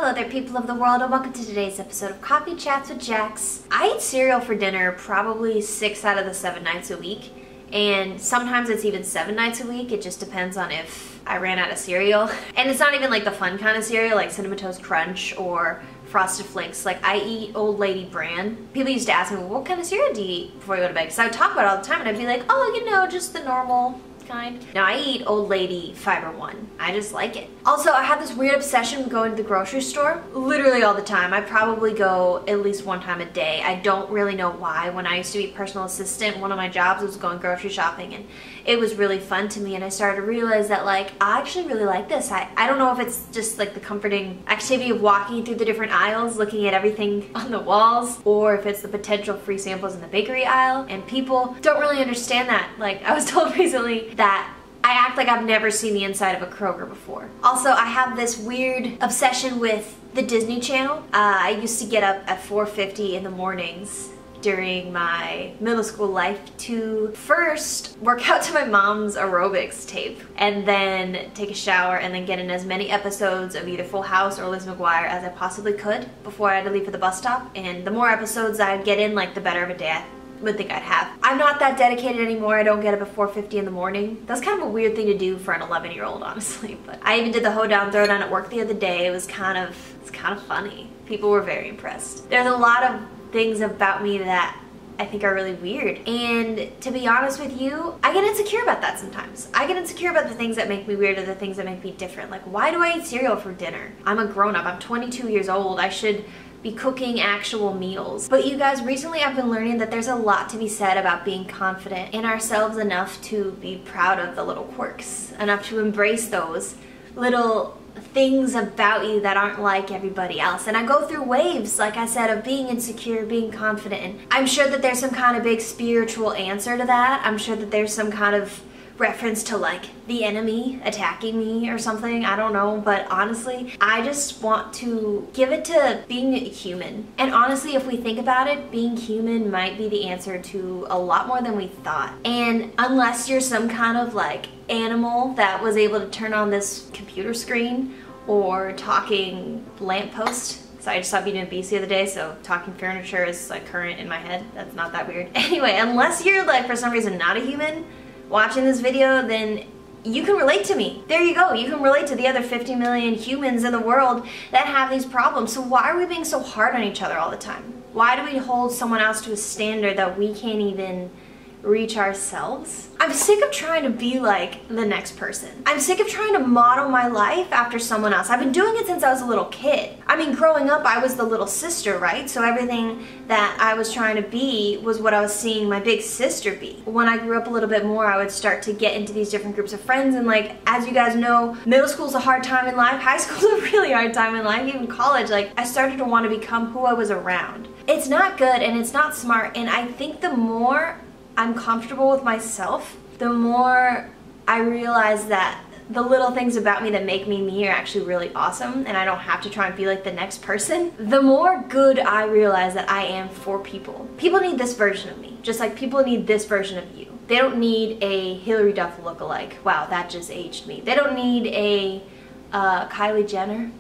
Hello there, people of the world, and welcome to today's episode of Coffee Chats with Jax. I eat cereal for dinner probably 6 out of the 7 nights a week, and sometimes it's even 7 nights a week. It just depends on if I ran out of cereal. And it's not even like the fun kind of cereal like Cinnamon Toast Crunch or Frosted Flakes. Like, I eat Old Lady brand. People used to ask me, well, what kind of cereal do you eat before you go to bed? Because I would talk about it all the time and I'd be like, oh, you know, just the normal kind. Now, I eat Old Lady Fiber One. I just like it. Also, I have this weird obsession with going to the grocery store literally all the time. I probably go at least 1 time a day. I don't really know why. When I used to be personal assistant, one of my jobs was going grocery shopping, and it was really fun to me, and I started to realize that, like, I actually really like this. I don't know if it's just like the comforting activity of walking through the different aisles, looking at everything on the walls, or if it's the potential free samples in the bakery aisle, and people don't really understand that. Like, I was told recently that I act like I've never seen the inside of a Kroger before. Also, I have this weird obsession with the Disney Channel. I used to get up at 4:50 in the mornings during my middle school life to first work out to my mom's aerobics tape and then take a shower and then get in as many episodes of either Full House or Lizzie McGuire as I possibly could before I had to leave for the bus stop. And the more episodes I'd get in, like, the better of a day I would think I'd have. I'm not that dedicated anymore. I don't get up at 4:50 in the morning. That's kind of a weird thing to do for an 11-year-old, honestly. But I even did the hoedown throwdown at work the other day. It's kind of funny. People were very impressed. There's a lot of things about me that I think are really weird. And to be honest with you, I get insecure about that sometimes. I get insecure about the things that make me weird or the things that make me different. Like, why do I eat cereal for dinner? I'm a grown-up. I'm 22 years old. I should be cooking actual meals. But you guys, recently I've been learning that there's a lot to be said about being confident in ourselves enough to be proud of the little quirks, enough to embrace those little things about you that aren't like everybody else. And I go through waves, like I said, of being insecure, being confident. And I'm sure that there's some kind of big spiritual answer to that. I'm sure that there's some kind of reference to, like, the enemy attacking me or something. I don't know, but honestly, I just want to give it to being human. And honestly, if we think about it, being human might be the answer to a lot more than we thought. And unless you're some kind of, like, animal that was able to turn on this computer screen or talking lamppost. So I just saw Beauty and the Beast the other day, so talking furniture is, like, current in my head. That's not that weird. Anyway, unless you're, like, for some reason not a human watching this video, then you can relate to me. There you go. You can relate to the other 50 million humans in the world that have these problems. So why are we being so hard on each other all the time? Why do we hold someone else to a standard that we can't even reach ourselves? I'm sick of trying to be like the next person. I'm sick of trying to model my life after someone else. I've been doing it since I was a little kid. I mean, growing up, I was the little sister, right? So everything that I was trying to be was what I was seeing my big sister be. When I grew up a little bit more, I would start to get into these different groups of friends, and, like, as you guys know, middle school's a hard time in life, high school's a really hard time in life, even college. Like, I started to want to become who I was around. It's not good and it's not smart, and I think the more I'm comfortable with myself, the more I realize that the little things about me that make me me are actually really awesome, and I don't have to try and be like the next person. The more good I realize that I am for people. People need this version of me, just like people need this version of you. They don't need a Hillary Duff lookalike. Wow, that just aged me. They don't need a Kylie Jenner.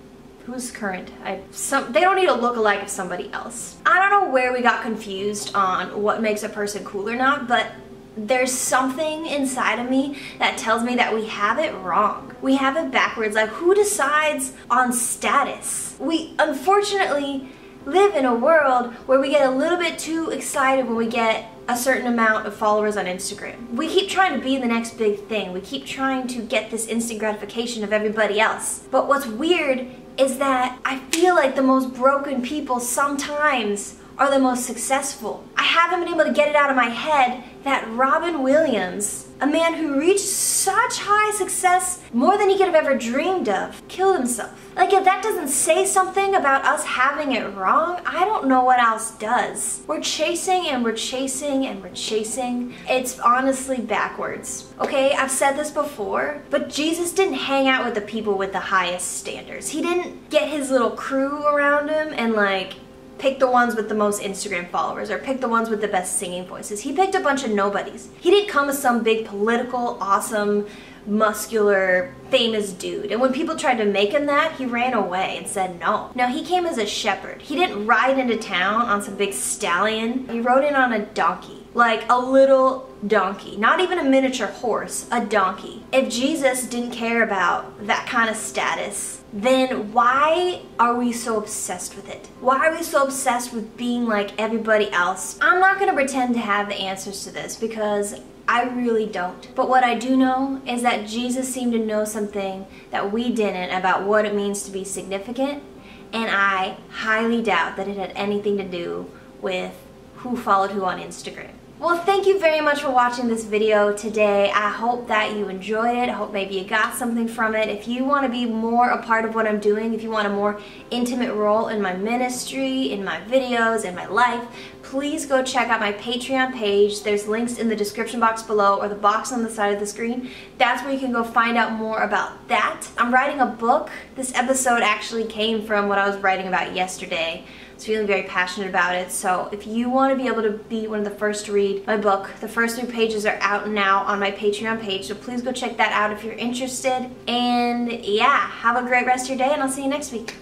Who's current? They don't need a lookalike of somebody else. I don't know where we got confused on what makes a person cool or not, but there's something inside of me that tells me that we have it wrong. We have it backwards. Like, who decides on status? We unfortunately live in a world where we get a little bit too excited when we get a certain amount of followers on Instagram. We keep trying to be the next big thing. We keep trying to get this instant gratification of everybody else. But what's weird is that I feel like the most broken people sometimes are the most successful. I haven't been able to get it out of my head that Robin Williams, a man who reached such high success, more than he could have ever dreamed of, killed himself. Like, if that doesn't say something about us having it wrong, I don't know what else does. We're chasing and we're chasing and we're chasing. It's honestly backwards. Okay, I've said this before, but Jesus didn't hang out with the people with the highest standards. He didn't get his little crew around him and, like, pick the ones with the most Instagram followers or pick the ones with the best singing voices. He picked a bunch of nobodies. He didn't come with some big political, awesome muscular, famous dude. And when people tried to make him that, he ran away and said no. No, he came as a shepherd. He didn't ride into town on some big stallion. He rode in on a donkey. Like a little donkey. Not even a miniature horse, a donkey. If Jesus didn't care about that kind of status, then why are we so obsessed with it? Why are we so obsessed with being like everybody else? I'm not gonna pretend to have the answers to this because I really don't. But what I do know is that Jesus seemed to know something that we didn't about what it means to be significant, and I highly doubt that it had anything to do with who followed who on Instagram. Well, thank you very much for watching this video today. I hope that you enjoyed it. I hope maybe you got something from it. If you want to be more a part of what I'm doing, if you want a more intimate role in my ministry, in my videos, in my life, please go check out my Patreon page. There's links in the description box below or the box on the side of the screen. That's where you can go find out more about that. I'm writing a book. This episode actually came from what I was writing about yesterday. I was feeling very passionate about it, so if you want to be able to be one of the first to read my book, the first 3 pages are out now on my Patreon page, so please go check that out if you're interested. And yeah, have a great rest of your day, and I'll see you next week.